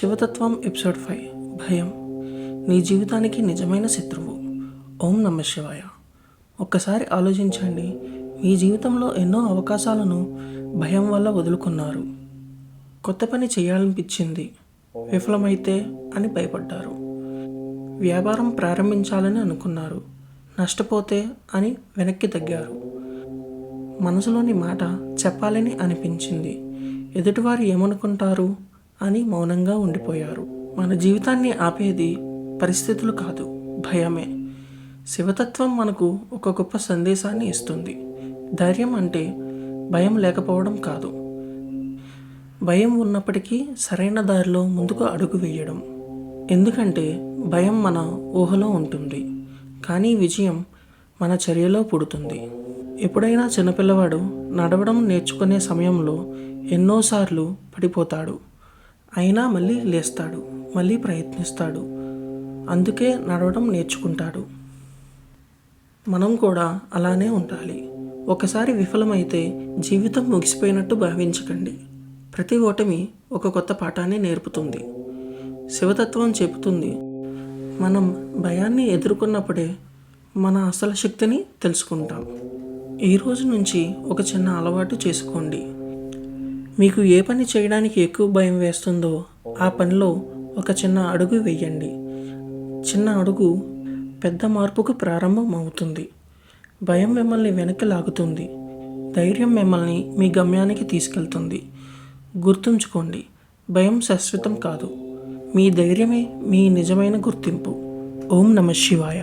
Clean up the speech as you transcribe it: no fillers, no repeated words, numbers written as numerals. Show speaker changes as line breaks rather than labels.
శివతత్వం episode 5 భయం నీ జీవితానికి నిజమైన శత్రువు. ఓం నమః శివాయ. ఒక్కసారి ఆలోచించండి, మీ జీవితంలో ఎన్నో అవకాశాలను భయం వల్ల వదులుకున్నారు. కొత్త పని చేయాలనిపించింది, విఫలమైతే అని భయపడ్డారు. వ్యాపారం ప్రారంభించాలని అనుకున్నారు, నష్టపోతే అని వెనక్కి తగ్గారు. మనసులోని మాట చెప్పాలని అనిపించింది, ఎదుటివారు ఏమనుకుంటారు అని మౌనంగా ఉండిపోయారు. మన జీవితాన్ని ఆపేది పరిస్థితులు కాదు, భయమే. శివతత్వం మనకు ఒక గొప్ప సందేశాన్ని ఇస్తుంది. ధైర్యం అంటే భయం లేకపోవడం కాదు, భయం ఉన్నప్పటికీ సరైన దారిలో ముందుకు అడుగు వేయడం. ఎందుకంటే భయం మన ఊహలో ఉంటుంది, కానీ విజయం మన చర్యలో పుడుతుంది. ఎప్పుడైనా చిన్నపిల్లవాడు నడవడం నేర్చుకునే సమయంలో ఎన్నోసార్లు పడిపోతాడు, అయినా మళ్ళీ లేస్తాడు, మళ్ళీ ప్రయత్నిస్తాడు. అందుకే నడవడం నేర్చుకుంటాడు. మనం కూడా అలానే ఉండాలి. ఒకసారి విఫలమైతే జీవితం ముగిసిపోయినట్టు భావించకండి. ప్రతి ఓటమి ఒక కొత్త పాఠాన్ని నేర్పుతుంది. శివతత్వం చెబుతుంది, మనం భయాన్ని ఎదుర్కొన్నప్పుడే మన అసలు శక్తిని తెలుసుకుంటాం. ఈ రోజు నుంచి ఒక చిన్న అలవాటు చేసుకోండి. మీకు ఏ పని చేయడానికి ఎక్కువ భయం వేస్తుందో ఆ పనిలో ఒక చిన్న అడుగు వేయండి. చిన్న అడుగు పెద్ద మార్పుకు ప్రారంభం అవుతుంది. భయం మిమ్మల్ని వెనక్కి లాగుతుంది, ధైర్యం మిమ్మల్ని మీ గమ్యానికి తీసుకెళ్తుంది. గుర్తుంచుకోండి, భయం శాశ్వతం కాదు, మీ ధైర్యమే మీ నిజమైన గుర్తింపు. ఓం నమః శివాయ.